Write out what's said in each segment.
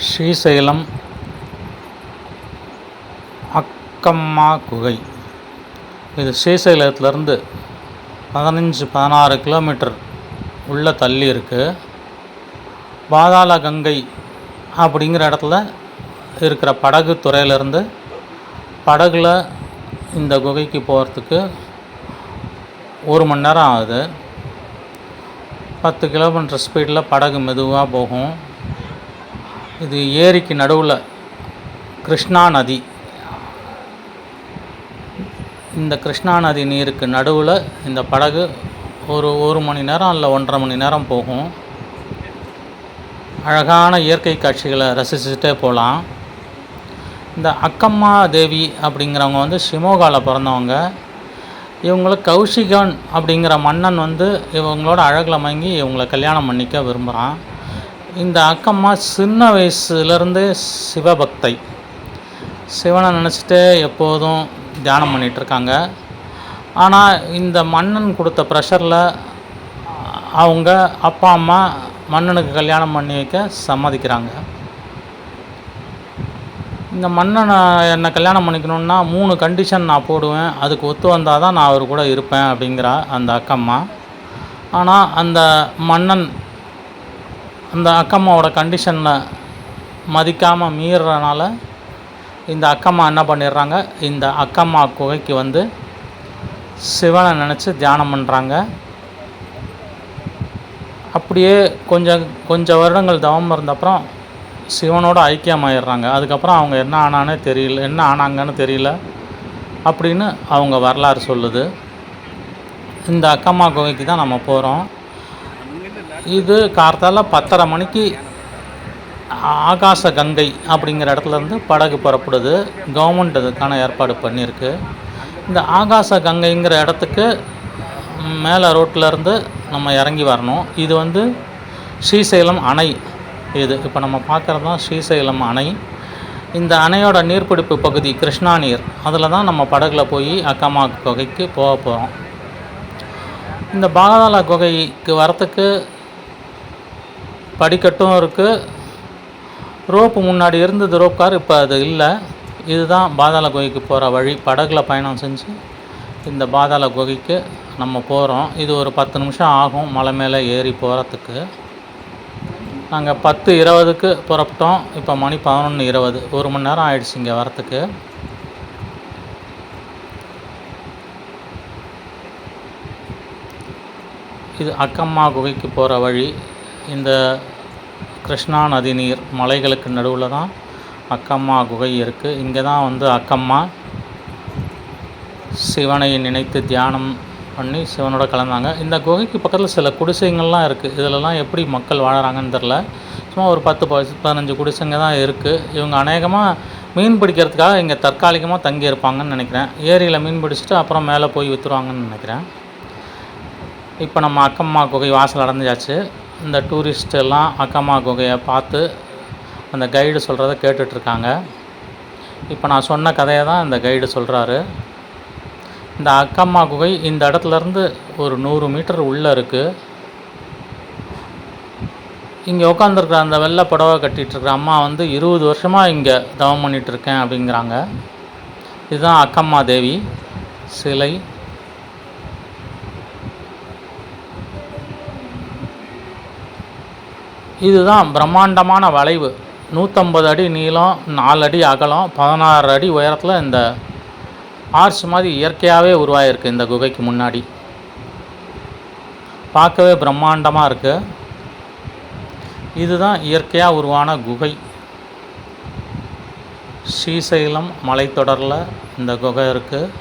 ஸ்ரீசைலம் அக்கம்மா குகை. இது ஸ்ரீசைலத்துலேருந்து 15-16 கிலோமீட்டர் உள்ளே தள்ளி இருக்குது. பாதாள கங்கை அப்படிங்கிற இடத்துல இருக்கிற படகு துறையிலேருந்து படகுல இந்த குகைக்கு போகிறதுக்கு 1 மணி நேரம் ஆகுது. 10 கிலோமீட்டர் ஸ்பீடில் படகு மெதுவாக போகும். இது ஏரிக்கு நடுவில் கிருஷ்ணா நதி. இந்த கிருஷ்ணா நதி நீருக்கு நடுவில் இந்த படகு ஒரு மணி நேரம் இல்லை 1.5 மணி நேரம் போகும். அழகான இயற்கை காட்சிகளை ரசிச்சுட்டே போகலாம். இந்த அக்கம்மா தேவி அப்படிங்கிறவங்க ஷிமோகாவில் பிறந்தவங்க. இவங்கள கௌஷிகன் அப்படிங்கிற மன்னன் இவங்களோட அழகில் மயங்கி இவங்களை கல்யாணம் பண்ணிக்க விரும்புகிறான். இந்த அக்கம்மா சின்ன வயசுலேருந்தே சிவபக்தை. சிவனை நினச்சிட்டு எப்போதும் தியானம் பண்ணிகிட்ருக்காங்க. ஆனால் இந்த மன்னன் கொடுத்த ப்ரெஷரில் அவங்க அப்பா அம்மா மன்னனுக்கு கல்யாணம் பண்ணி வைக்க சம்மதிக்கிறாங்க. இந்த மன்னனை என்னை கல்யாணம் பண்ணிக்கணுன்னா 3 கண்டிஷன் நான் போடுவேன், அதுக்கு ஒத்து வந்தால் தான் நான் அவர் கூட இருப்பேன் அப்படிங்கிறா அந்த அக்கம்மா. ஆனால் அந்த மன்னன் அந்த அக்கம்மாவோட கண்டிஷனில் மதிக்காமல் மீறுறனால இந்த அக்கம்மா என்ன பண்ணிடுறாங்க, இந்த அக்கம்மா குகைக்கு சிவனை நினச்சி தியானம் பண்ணுறாங்க. அப்படியே கொஞ்சம் வருடங்கள் தவம் இருந்தப்புறம் சிவனோட ஐக்கியமாயிடுறாங்க. அதுக்கப்புறம் அவங்க என்ன ஆனாங்கன்னு தெரியல அப்படின்னு அவங்க வரலாறு சொல்லுது. இந்த அக்கம்மா குகைக்கு தான் நம்ம போகிறோம். இது கார்த்தால 10:30 மணிக்கு ஆகாச கங்கை அப்படிங்கிற இடத்துலேருந்து படகு புறப்படுது. கவர்மெண்ட் அதுக்கான ஏற்பாடு பண்ணியிருக்கு. இந்த ஆகாச கங்கைங்கிற இடத்துக்கு மேலே ரோட்டிலேருந்து நம்ம இறங்கி வரணும். இது ஸ்ரீசைலம் அணை. இது இப்போ நம்ம பார்க்குறது தான் ஸ்ரீசைலம் அணை. இந்த அணையோட நீர்பிடிப்பு பகுதி கிருஷ்ணா நீர். அதில் தான் நம்ம படகுல போய் அக்கம்மா குகைக்கு போக போகிறோம். இந்த பாதாள குகைக்கு வரத்துக்கு படிக்கட்டும் இருக்குது. ரோப்பு முன்னாடி இருந்தது ரோப் கார், இப்போ அது இல்லை. இதுதான் பாதாள குகைக்கு போகிற வழி. படகுல பயணம் செஞ்சு இந்த பாதாள குகைக்கு நம்ம போகிறோம். இது ஒரு 10 நிமிஷம் ஆகும் மலை மேலே ஏறி போகிறதுக்கு. நாங்கள் 10:20க்கு புறப்பட்டோம். இப்போ மணி 11:20. 1 மணி நேரம் ஆயிடுச்சு இங்கே வரத்துக்கு. இது அக்கம்மா குகைக்கு போகிற வழி. இந்த கிருஷ்ணா நதி நீர் மலைகளுக்கு நடுவில் தான் அக்கம்மா குகை இருக்குது. இங்கே தான் அக்கம்மா சிவனை நினைத்து தியானம் பண்ணி சிவனோட கலந்தாங்க. இந்த குகைக்கு பக்கத்தில் சில குடிசைங்கள்லாம் இருக்குது. இதிலலாம் எப்படி மக்கள் வாழறாங்கன்னு தெரில. சும்மா ஒரு 10-15 குடிசைங்க தான் இருக்குது. இவங்க அநேகமாக மீன் பிடிக்கிறதுக்காக இங்கே தற்காலிகமாக தங்கியிருப்பாங்கன்னு நினைக்கிறேன். ஏரியில் மீன் பிடிச்சிட்டு அப்புறம் மேலே போய் விற்றுருவாங்கன்னு நினைக்கிறேன். இப்போ நம்ம அக்கம்மா குகை வாசல் அடைஞ்சாச்சு. இந்த டூரிஸ்ட் எல்லாம் அக்கம்மா குகையை பார்த்து அந்த கைடு சொல்கிறத கேட்டுட்ருக்காங்க. இப்போ நான் சொன்ன கதையை தான் இந்த கைடு சொல்கிறாரு. இந்த அக்கம்மா குகை இந்த இடத்துலேருந்து ஒரு 100 மீட்டர் உள்ளே இருக்குது. இங்கே உட்காந்துருக்குற அந்த வெள்ளை புடவை கட்டிகிட்ருக்குற அம்மா 20 வருஷமாக இங்கே தவம் பண்ணிகிட்ருக்கேன் அப்படிங்கிறாங்க. இதுதான் அக்கம்மா தேவி சிலை. இதுதான் பிரம்மாண்டமான வளைவு. 150 அடி நீளம், 4 அடி அகலம், 16 அடி உயரத்தில் இந்த ஆர்ச் மாதிரி இயற்கையாகவே உருவாகிருக்கு இந்த குகைக்கு முன்னாடி. பார்க்கவே பிரம்மாண்டமாக இருக்குது. இதுதான் இயற்கையாக உருவான குகை. ஸ்ரீசைலம் மலைத்தொடரில் இந்த குகை இருக்குது.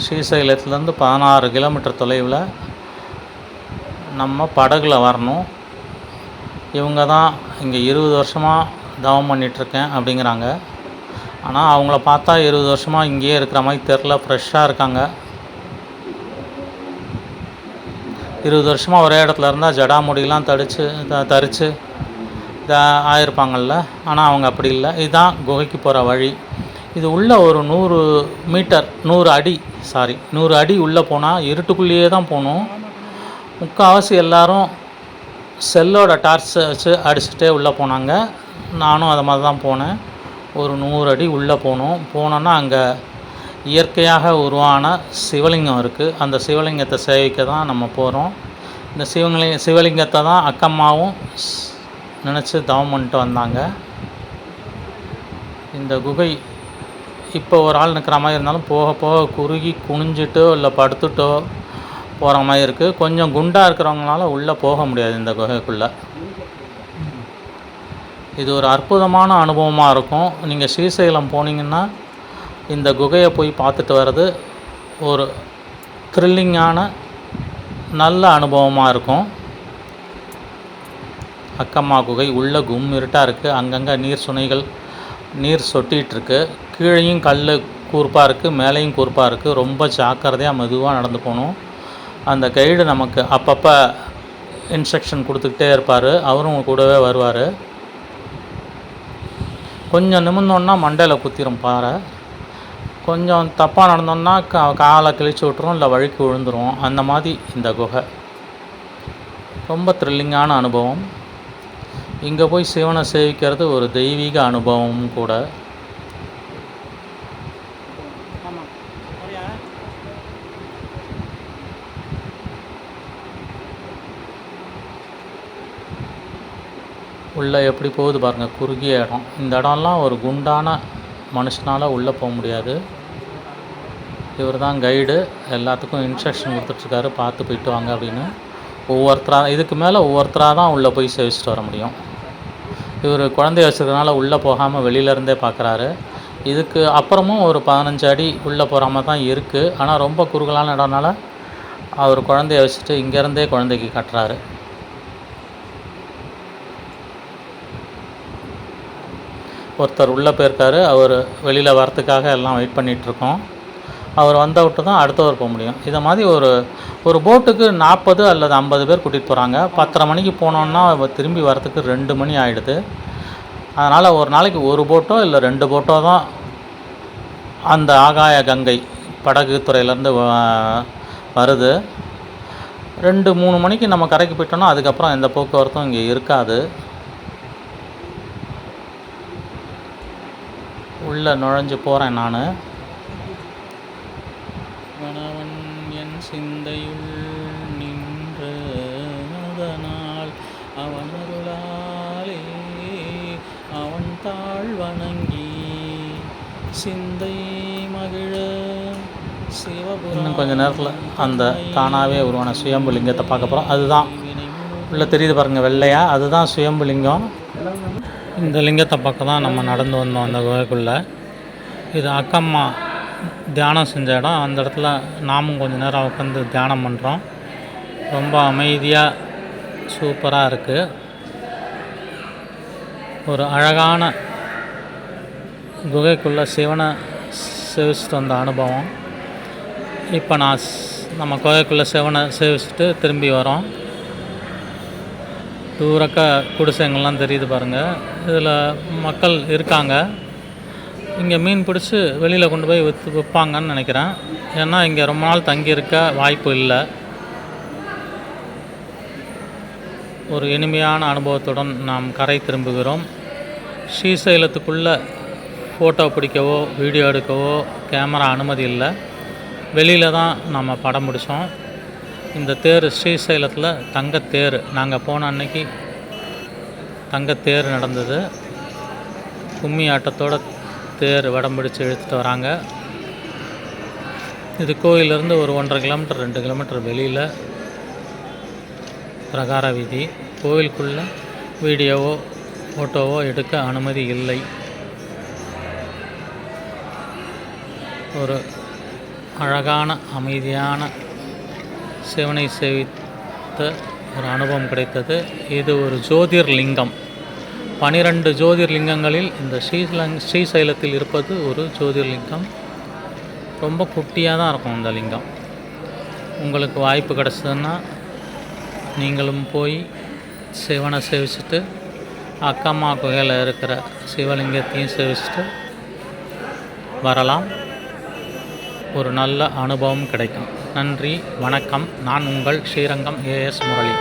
ஸ்ரீசைலத்துலேருந்து 16 கிலோமீட்டர் தொலைவில் நம்ம படகுல வரணும். இவங்க தான் இங்கே 20 வருஷமாக தவம் பண்ணிகிட்ருக்கேன் அப்படிங்கிறாங்க. ஆனால் அவங்கள பார்த்தா 20 வருஷமாக இங்கேயே இருக்கிற மாதிரி தெரில. ஃப்ரெஷ்ஷாக இருக்காங்க. 20 வருஷமாக ஒரே இடத்துல இருந்தால் ஜடாமுடியெலாம் தரித்து ஆயிருப்பாங்கள்ல. ஆனால் அவங்க அப்படி இல்லை. இதுதான் குகைக்கு போகிற வழி. இது உள்ளே ஒரு 100 அடி உள்ளே போனால் இருட்டுக்குள்ளேயே தான் போகணும். முக்கால்வாசி எல்லோரும் செல்லோட டார்ச் வச்சு அடிச்சுட்டே உள்ளே போனாங்க. நானும் அதை மாதிரி தான் போனேன். ஒரு 100 அடி உள்ளே போனோன்னா அங்கே இயற்கையாக உருவான சிவலிங்கம் இருக்குது. அந்த சிவலிங்கத்தை சேவிக்க தான் நம்ம போகிறோம். இந்த சிவலிங்கத்தை தான் அக்கம்மாவும் நினச்சி தவம் பண்ணிட்டு வந்தாங்க. இந்த குகை இப்போ ஒரு ஆள் நிற்கிற மாதிரி இருந்தாலும் போக போக குறுகி குனிஞ்சிட்டோ இல்லை படுத்துட்டோ போகிற மாதிரி இருக்குது. கொஞ்சம் குண்டாக இருக்கிறவங்களால உள்ளே போக முடியாது இந்த குகைக்குள்ளே. இது ஒரு அற்புதமான அனுபவமாக இருக்கும். நீங்கள் ஸ்ரீசைலம் போனீங்கன்னா இந்த குகையை போய் பார்த்துட்டு வர்றது ஒரு த்ரில்லிங்கான நல்ல அனுபவமாக இருக்கும். அக்கம்மா குகை உள்ளே இருட்டாக இருக்குது. அங்கங்கே நீர் சுனைகள் நீர் சொட்டிகிட்ருக்கு. கீழேயும் கல் கூர்ப்பாக இருக்குது, மேலேயும் கூர்ப்பாக இருக்குது. ரொம்ப ஜாக்கிரதையாக மெதுவாக நடந்து போகணும். அந்த கைடு நமக்கு அப்பப்போ இன்ஸ்ட்ரக்ஷன் கொடுத்துக்கிட்டே இருப்பார். அவரும் கூடவே வருவார். கொஞ்சம் நிமிர்ந்தோன்னா மண்டையில் குத்திரும் பாறை. கொஞ்சம் தப்பாக நடந்தோன்னா காலை கிழிச்சு விட்ரும், இல்லை வழுக்கி விழுந்துரும். அந்த மாதிரி இந்த குகை ரொம்ப த்ரில்லிங்கான அனுபவம். இங்கே போய் சிவனை சேவிக்கிறது ஒரு தெய்வீக அனுபவமும் கூட. உள்ளே எப்படி போகுது பாருங்கள், குறுகிய இடம். இந்த இடம்லாம் ஒரு குண்டான மனுஷனால் உள்ளே போக முடியாது. இவர் தான் கைடு, எல்லாத்துக்கும் இன்ஸ்ட்ரக்ஷன் கொடுத்துட்ருக்காரு, பார்த்து போயிட்டு வாங்க அப்படின்னு. இதுக்கு மேலே ஒவ்வொருத்தராக தான் உள்ளே போய் சேவிச்சிட்டு வர முடியும். இவர் குழந்தைய வச்சுருக்கனால உள்ளே போகாமல் வெளியிலேருந்தே பார்க்குறாரு. இதுக்கு அப்புறமும் ஒரு 15 அடி உள்ளே போகிற மாதிரி தான் இருக்குது. ஆனால் ரொம்ப குறுகலான இடம்னால அவர் குழந்தைய வச்சுட்டு இங்கேருந்தே குழந்தைக்கு கட்டுறாரு. ஒருத்தர் உள்ளே போயிருக்காரு. அவர் வெளியில் வரத்துக்காக எல்லாம் வெயிட் பண்ணிகிட்ருக்கோம். அவர் வந்த விட்டு தான் அடுத்தவர் போக முடியும். இதை மாதிரி ஒரு போட்டுக்கு 40 அல்லது 50 பேர் கூட்டிகிட்டு போகிறாங்க. 10:30 மணிக்கு போனோன்னா திரும்பி வரத்துக்கு 2 மணி ஆகிடுது. அதனால் ஒரு நாளைக்கு ஒரு போட்டோ இல்லை 2 போட்டோ தான் அந்த ஆகாய கங்கை படகு துறையிலேருந்து வருது. 2-3 மணிக்கு நம்ம கரைக்கு போயிட்டோன்னா அதுக்கப்புறம் எந்த போக்குவரத்தும் இங்கே இருக்காது. உள்ளே நுழைஞ்சு போகிறேன் நான். கணவன் என் சிந்தையுள் நின்று அதனால் அவன் அருளாலே அவன் தாழ் வணங்கி சிந்தை மகிழ சிவபுரம். இன்னும் கொஞ்சம் நேரத்தில் அந்த தானாகவே உருவான சுயம்பு லிங்கத்தை பார்க்க போகிறோம். அதுதான் உள்ளே தெரியுது பாருங்கள் வெள்ளையா, அதுதான் சுயம்பு லிங்கம். இந்த லிங்கத்தை பக்கம் தான் நம்ம நடந்து வந்தோம் அந்த குகைக்குள்ளே. இது அக்கம்மா தியானம் செஞ்ச இடம். அந்த இடத்துல நாமும் கொஞ்சம் நேரம் உட்காந்து தியானம் பண்ணுறோம். ரொம்ப அமைதியாக சூப்பராக இருக்குது. ஒரு அழகான குகைக்குள்ளே சிவனை சேவிச்சுட்டு வந்த அனுபவம். இப்போ நம்ம குகைக்குள்ளே சிவனை சேவிச்சுட்டு திரும்பி வரோம். தூரக்க குடிசைங்கள்லாம் தெரியுது பாருங்கள். இதில் மக்கள் இருக்காங்க. இங்கே மீன் பிடிச்சி வெளியில் கொண்டு போய் விற்பாங்கன்னு நினைக்கிறேன். ஏன்னா இங்கே ரொம்ப நாள் தங்கியிருக்க வாய்ப்பு இல்லை. ஒரு இனிமையான அனுபவத்துடன் நாம் கரை திரும்புகிறோம். ஸ்ரீசைலத்துக்குள்ளே ஃபோட்டோ பிடிக்கவோ வீடியோ எடுக்கவோ கேமரா அனுமதி இல்லை. வெளியில் தான் நம்ம படம் பிடிச்சோம். இந்த தேர் ஸ்ரீசைலத்தில் தங்கத்தேர். நாங்கள் போன அன்னைக்கு தங்கத்தேர் நடந்தது. கும்மி ஆட்டத்தோட தேர் வடம் பிடிச்சு இழுத்துட்டு வராங்க. இது கோயிலிருந்து ஒரு 1.5 கிலோமீட்டர் 2 கிலோமீட்டர் வெளியில் பிரகார வீதி. கோயிலுக்குள்ளே வீடியோவோ ஃபோட்டோவோ எடுக்க அனுமதி இல்லை. ஒரு அழகான அமைதியான சிவனை சேவித்த ஒரு அனுபவம் கிடைத்தது. இது ஒரு ஜோதிர்லிங்கம். 12 ஜோதிர்லிங்கங்களில் இந்த ஸ்ரீசைலத்தில் இருப்பது ஒரு ஜோதிர்லிங்கம். ரொம்ப குட்டியாக தான் இருக்கும் இந்த லிங்கம். உங்களுக்கு வாய்ப்பு கிடச்சதுன்னா நீங்களும் போய் சிவனை சேவிச்சுட்டு அக்கம்மா குகையில் இருக்கிற சிவலிங்கத்தையும் சேவிச்சுட்டு வரலாம். ஒரு நல்ல அனுபவம் கிடைக்கும். நன்றி, வணக்கம். நான் உங்கள் ஸ்ரீரங்கம் AS முரளி.